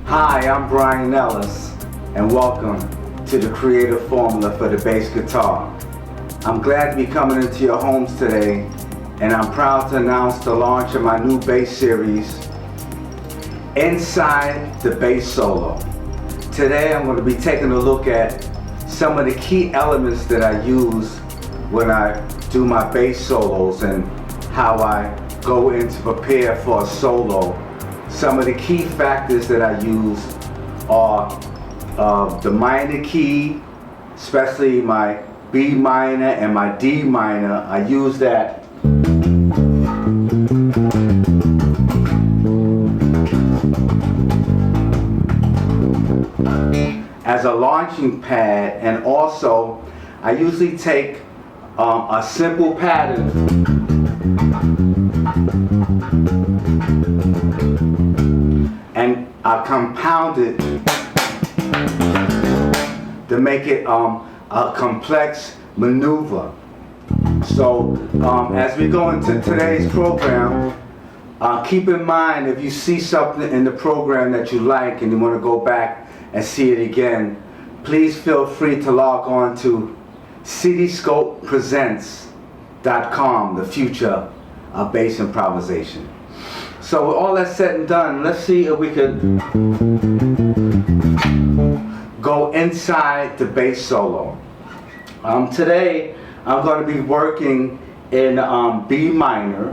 Hi, I'm Brian Ellis, and welcome to the Creative Formula for the Bass Guitar. I'm glad to be coming into your homes today, and I'm proud to announce the launch of my new bass series, Inside the Bass Solo. Today I'm going to be taking a look at some of the key elements that I use when I do my bass solos and how I go in to prepare for a solo. Some of the key factors that I use are the minor key, especially my B minor and my D minor. I use that as a launching pad, and also I usually take a simple pattern and I compound it to make it a complex maneuver. So as we go into today's program, keep in mind, if you see something in the program that you like and you want to go back and see it again, please feel free to log on to CityScopePresents.com, the future of bass improvisation. So with all that said and done, let's see if we could go inside the bass solo. Today I'm going to be working in B minor,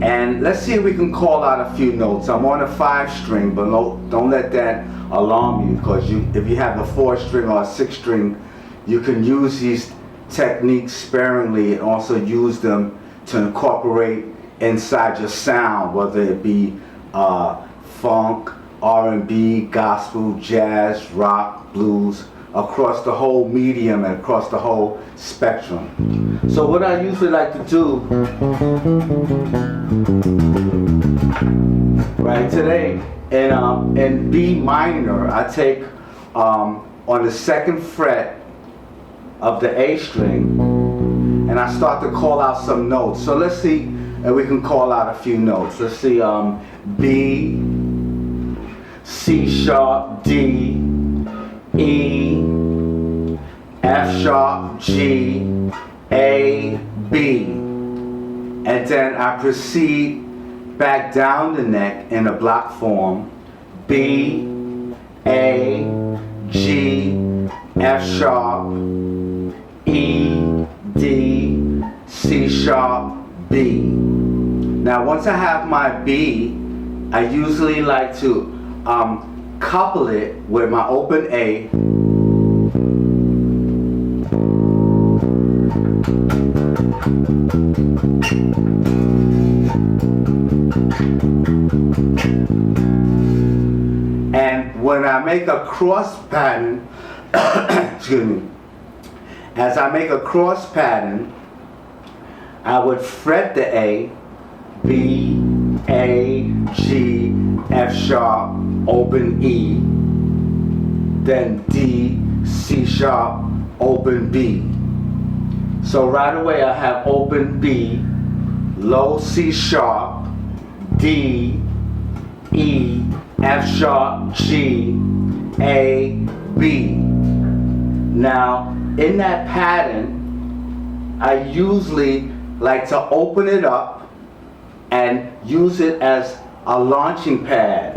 and let's see if we can call out a few notes. I'm on a 5-string, but don't let that alarm you, because if you have a 4-string or a 6-string, you can use these techniques sparingly and also use them to incorporate inside your sound, whether it be funk, R&B, gospel, jazz, rock, blues, across the whole medium and across the whole spectrum. So what I usually like to do, right, today in B minor, I take on the 2nd fret of the A string, and I start to call out some notes. So let's see if we can call out a few notes. Let's see, B, C sharp, D, E, F sharp, G, A, B. And then I proceed back down the neck in a block form. B, A, G, F sharp, E, D, C sharp, B. Now once I have my B, I usually like to couple it with my open A, and when I make a cross pattern, excuse me, as I make a cross pattern, I would fret the A, B, A, G, F sharp, open E, then D, C sharp, open B. So right away I have open B, low C sharp, D, E, F sharp, G, A, B. Now in that pattern, I usually like to open it up and use it as a launching pad.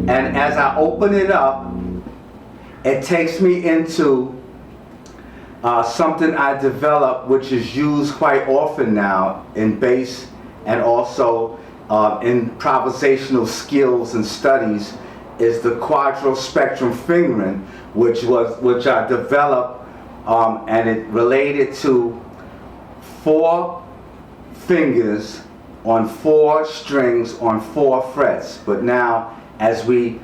And as I open it up, it takes me into something I developed, which is used quite often now in bass and also in improvisational skills and studies, is the quadro spectrum fingering, which I developed and it related to 4 fingers on 4 strings on 4 frets. But now, as we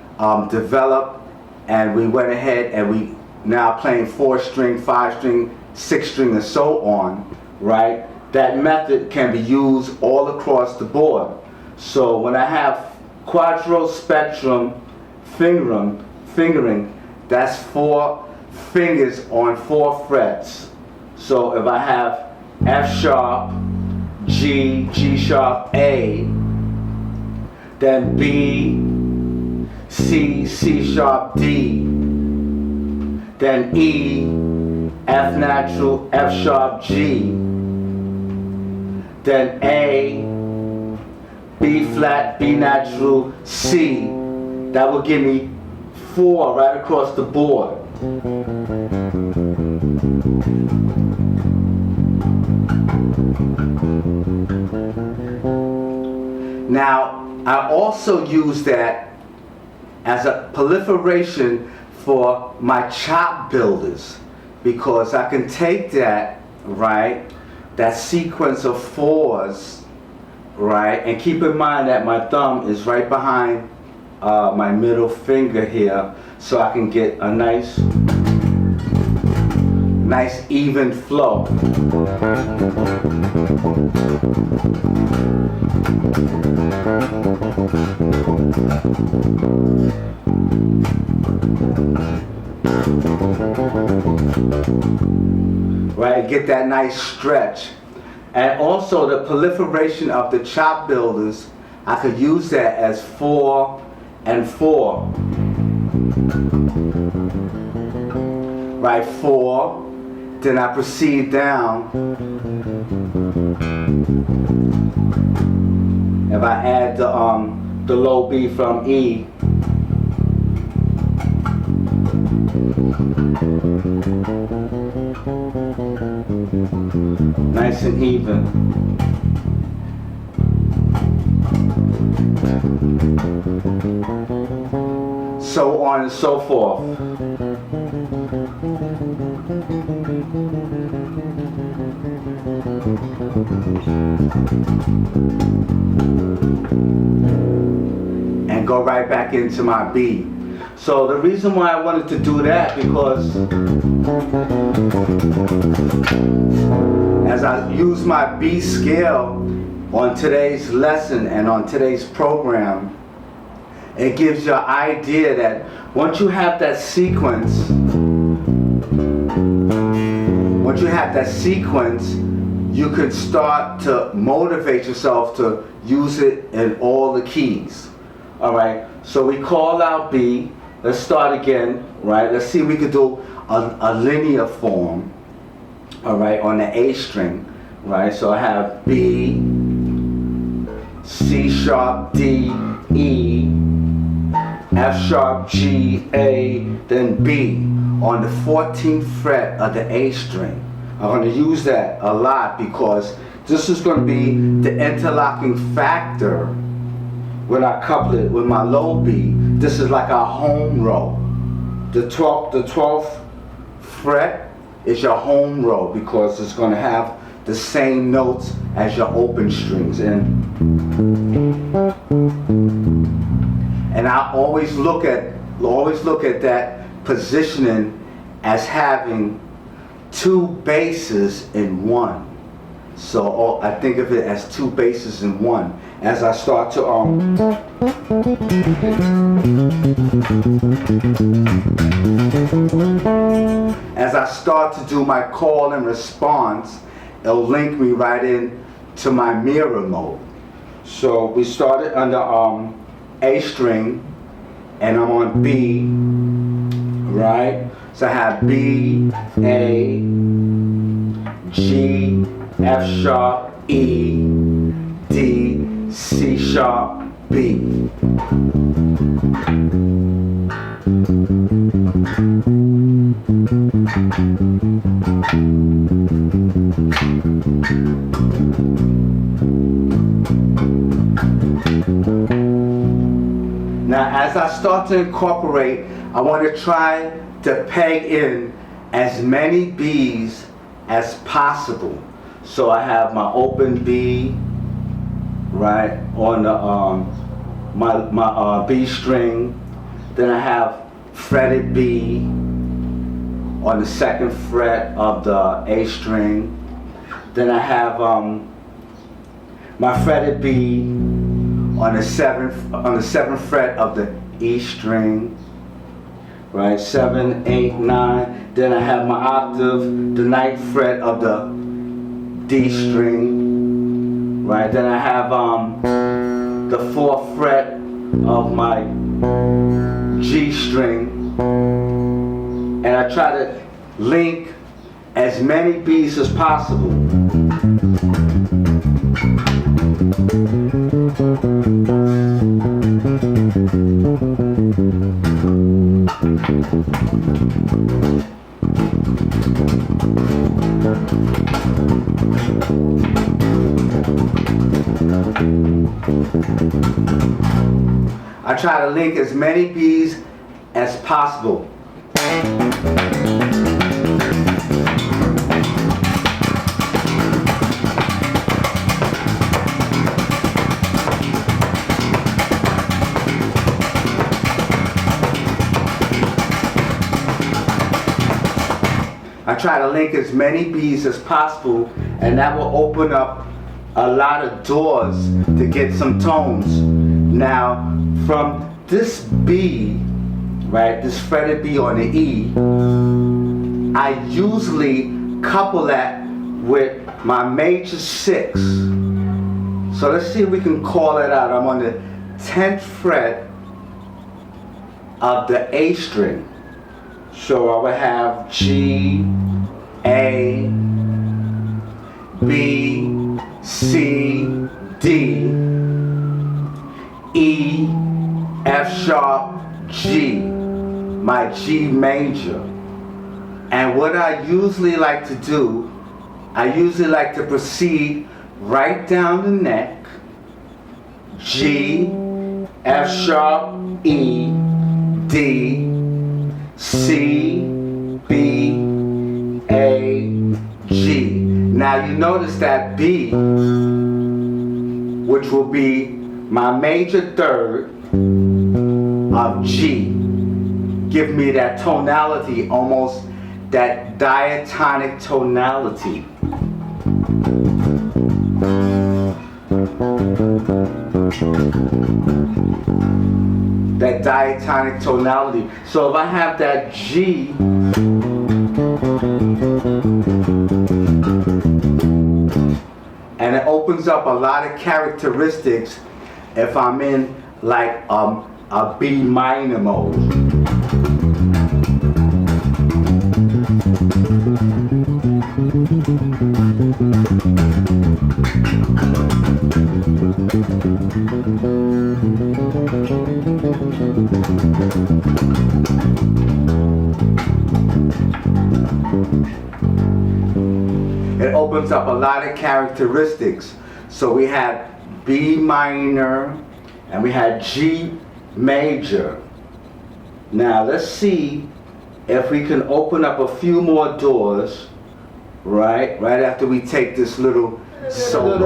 developed and we went ahead and we now playing 4-string, 5-string, 6-string, and so on, right? That method can be used all across the board. So when I have quadro spectrum fingering, that's 4 fingers on 4 frets. So if I have F sharp, G, G sharp, A, then B, C, C sharp, D, then E, F natural, F sharp, G, then A, B flat, B natural, C. That will give me 4 right across the board. Now, I also use that as a proliferation for my chop builders, because I can take that, right, that sequence of 4s, right, and keep in mind that my thumb is right behind my middle finger here, so I can get a nice even flow. Right, get that nice stretch. And also the proliferation of the chop builders, I could use that as 4 and 4. Right, 4, then I proceed down. If I add the low B from E, nice and even. So on and so forth. And go right back into my B. So the reason why I wanted to do that, because as I use my B scale on today's lesson and on today's program, it gives you an idea that once you have that sequence, you can start to motivate yourself to use it in all the keys. All right, so we call out B. Let's start again, right? Let's see if we could do a linear form, all right, on the A string, right? So I have B, C sharp, D, E, F sharp, G, A, then B on the 14th fret of the A string. I'm going to use that a lot because this is going to be the interlocking factor when I couple it with my low B. This is like our home row. The 12th fret is your home row because it's going to have the same notes as your open strings. And I always look at that positioning as having 2 basses in 1. So I think of it as 2 basses in 1. As I start to do my call and response, it'll link me right in to my mirror mode. So we started under A string, and I'm on B, right? So I have B, A, G, F sharp, E, D, C sharp, B. Now as I start to incorporate, I want to try to peg in as many B's as possible. So I have my open B, right, on the my B string. Then I have fretted B on the second fret of the A string. Then I have my fretted B on the seventh fret of the E string, right? 7, 8, 9. Then I have my octave, the ninth fret of the D string, right? Then I have the fourth fret of my G string, and I try to link as many B's as possible. I try to link as many B's as possible. I try to link as many B's as possible, and that will open up a lot of doors to get some tones. Now, from this B, right, this fretted B on the E, I usually couple that with my major 6. So let's see if we can call it out. I'm on the 10th fret of the A string. So I would have G, A, B, C, D, E, F sharp, G, my G major. And what I usually like to do, I usually like to proceed right down the neck, G, F sharp, E, D, C, B, A, G. Now you notice that B, which will be my major third of G, give me that tonality, almost that diatonic tonality. That diatonic tonality. So if I have that G, and it opens up a lot of characteristics if I'm in like a B minor mode. It opens up a lot of characteristics. So we had B minor and we had G major. Now let's see if we can open up a few more doors, right after we take this little solo.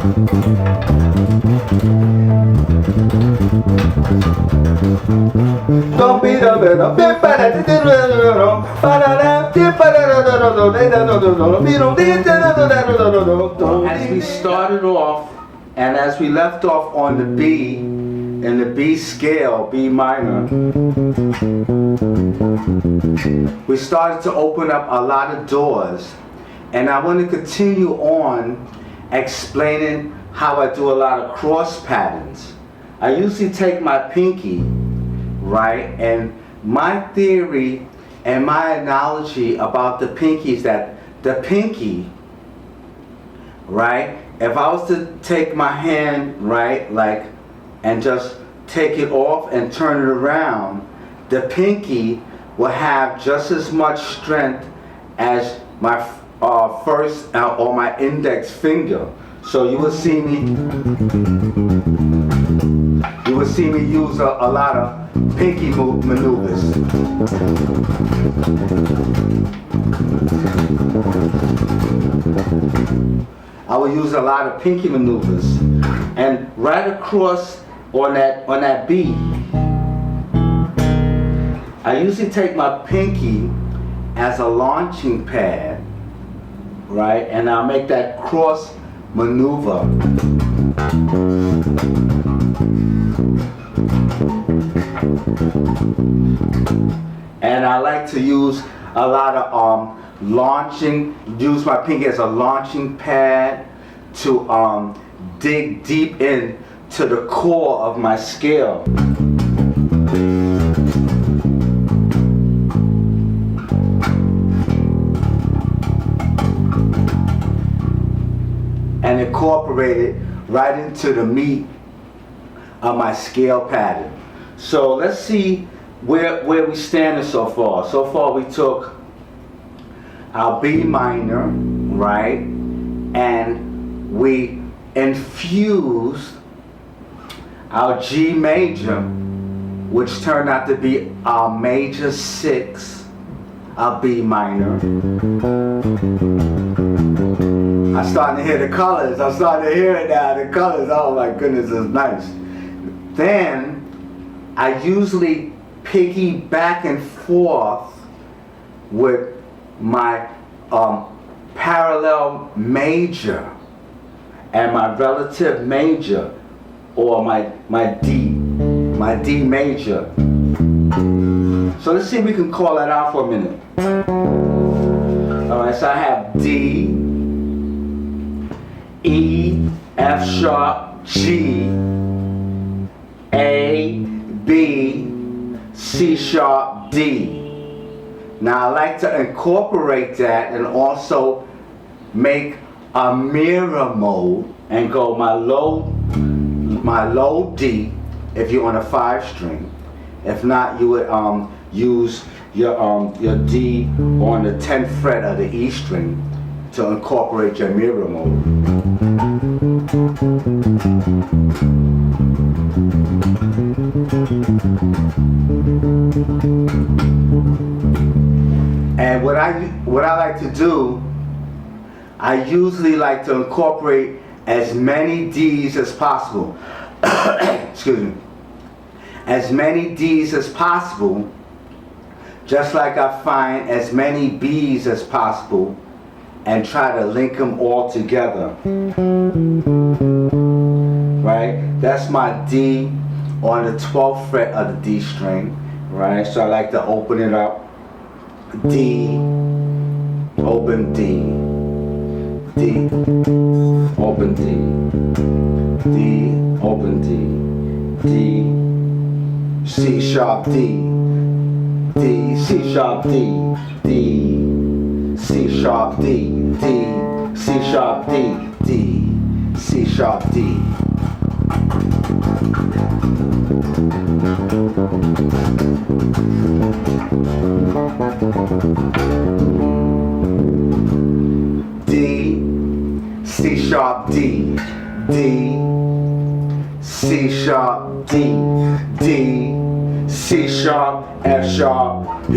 Don't be the as we started off and as we left off on the B, in the B scale, B minor, we started to open up a lot of doors, and I want to continue on explaining how I do a lot of cross patterns. I usually take my pinky, right, and my theory and my analogy about the pinky is that the pinky, right, if I was to take my hand, right, like, and just take it off and turn it around, the pinky will have just as much strength as my first or my index finger. So you will see me use a lot of pinky maneuvers. I will use a lot of pinky maneuvers, and right across on that B, I usually take my pinky as a launching pad, right, and I'll make that cross maneuver. And I like to use a lot of use my pinky as a launching pad to dig deep in to the core of my scale. And incorporate it right into the meat of my scale pattern. So let's see where we standing so far. So far we took our B minor, right, and we infused our G major, which turned out to be our major 6 of B minor. I'm starting to hear the colors. I'm starting to hear it now, the colors. Oh my goodness, it's nice. Then I usually piggy back and forth with my parallel major and my relative major, or my D major. So let's see if we can call that out for a minute. Alright, so I have D, E, F sharp, G, A, B, C sharp, D. Now I like to incorporate that and also make a mirror mode and go my low D if you're on a 5-string. If not, you would use your D on the 10th fret of the E string to incorporate your mirror mode. And what I like to do, I usually like to incorporate as many D's as possible. Excuse me. As many D's as possible, just like I find as many B's as possible and try to link them all together. Right? That's my D on the 12th fret of the D string. Right? So I like to open it up. D, open D, D, open D, D, open D, D, C sharp D, D, C sharp D, D, C sharp D, D, C sharp D, D, C sharp D. D, C sharp D, D, C sharp D, D, C sharp, F sharp, B.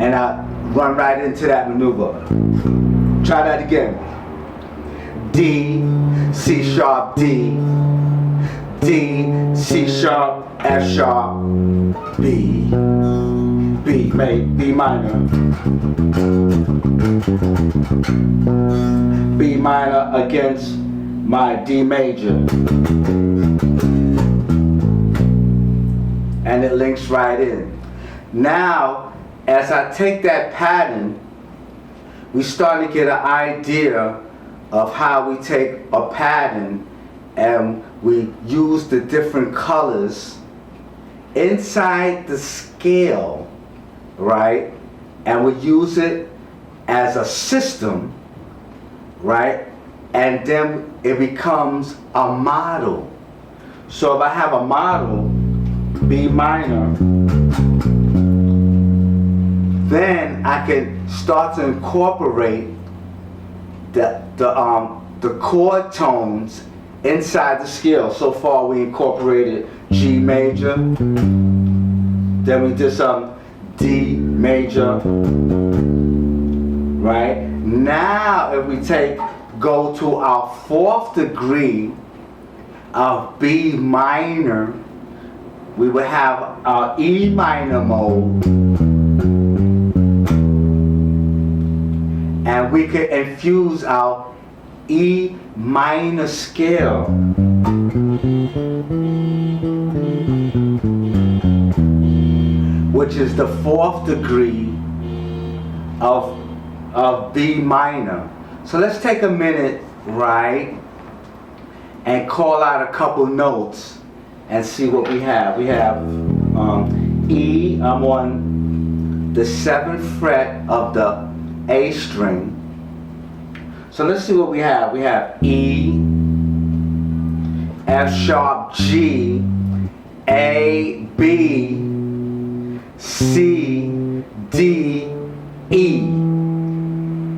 And I run right into that maneuver. Try that again. D, C sharp, D, D, C sharp, F sharp, B, B minor, B minor against my D major, and it links right in. Now, as I take that pattern, we start to get an idea of how we take a pattern and we use the different colors inside the scale, right? And we use it as a system, right? And then it becomes a model. So if I have a model, B minor, then I can start to incorporate the chord tones inside the scale. So far we incorporated G major, then we did some D major, right? Now if we go to our fourth degree of B minor, we would have our E minor mode, and we could infuse our E minor scale, which is the fourth degree of B minor. So let's take a minute, right, and call out a couple notes and see what we have. We have E, I'm on the 7th fret of the A string. So let's see what we have. We have E, F sharp, G, A, B, C, D, E.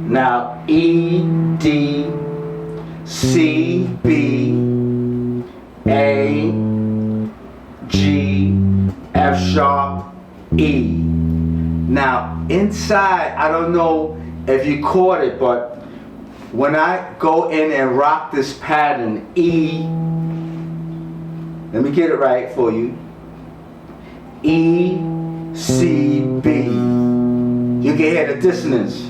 Now E, D, C, B, A, G, F sharp, E. Now inside, I don't know if you caught it, but when I go in and rock this pattern, E, let me get it right for you, E, C, B, you can hear the dissonance.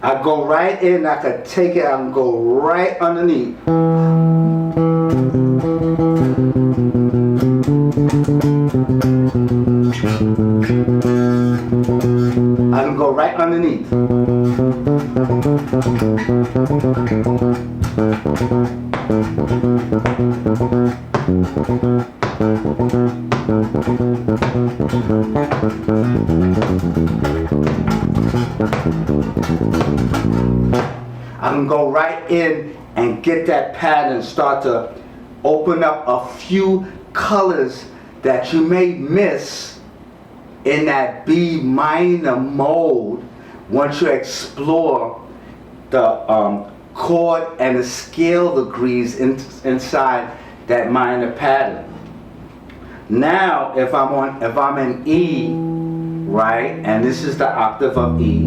I go right in, I can take it, I can go right underneath. I can go right underneath. I can go right in and get that pattern, start to open up a few colors that you may miss in that B minor mode once you explore the chord and the scale degrees inside that minor pattern. Now if I'm in E, right, and this is the octave of E,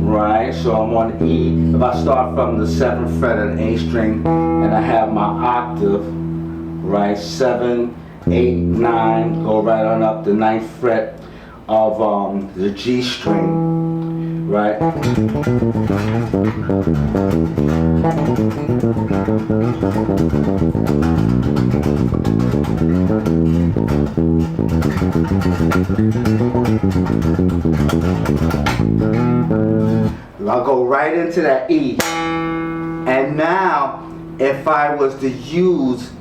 right, so I'm on E. If I start from the 7th fret of the A string and I have my octave, right, 7, 8, 9, go right on up the 9th fret of the G string, right? I'll go right into that E. And now, if I was to use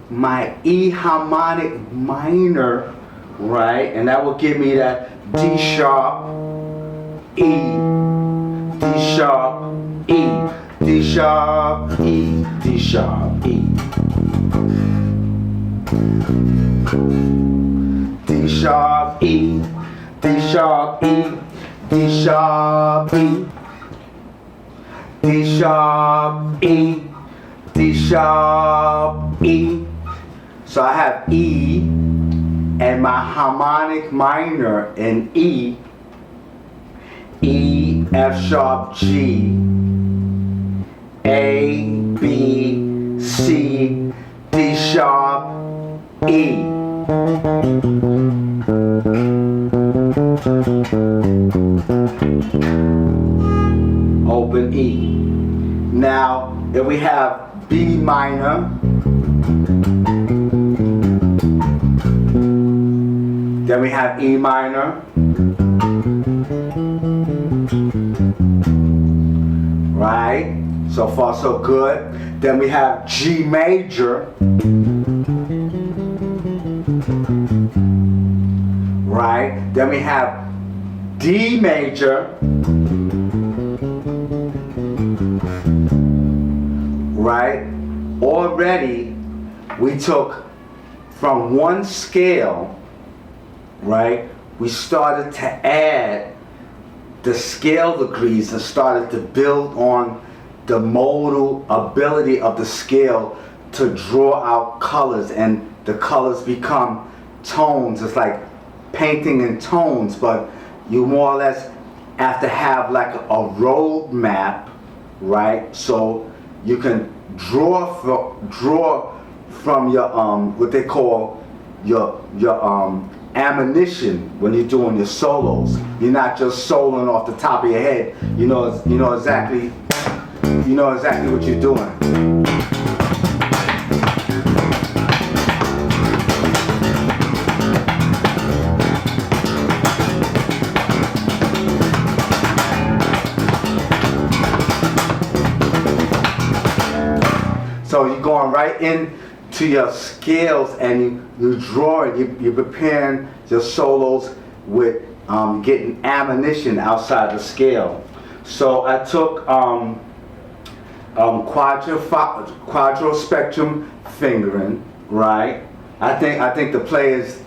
my E harmonic minor, right, and that will give me that D sharp, E, D sharp, E, D sharp, E, D sharp, E, D sharp, E, D sharp, E, D sharp, E, D sharp, E, D sharp, E. So I have E and my harmonic minor in E, E, F sharp, G, A, B, C, D sharp, E. Open E. Now, if we have B minor, then we have E minor, right? So far so good. Then we have G major, right? Then we have D major, right? Already we took from one scale, right? We started to add the scale degrees and started to build on the modal ability of the scale to draw out colors, and the colors become tones. It's like painting in tones, but you more or less have to have like a road map, right? So you can draw from your what they call your ammunition when you're doing your solos. You're not just soloing off the top of your head. You know exactly what you're doing. So you're going right into your scales and you're drawing, you're preparing your solos with getting ammunition outside the scale. So I took quadro spectrum fingering, right? I think the players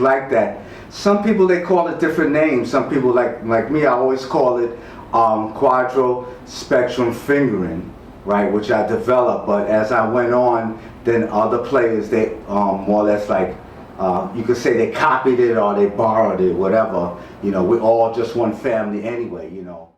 like that. Some people, they call it different names. Some people like me, I always call it quadro spectrum fingering, right, which I developed. But as I went on, then other players, they more or less like, you could say they copied it or they borrowed it, whatever. You know, we're all just one family anyway, you know.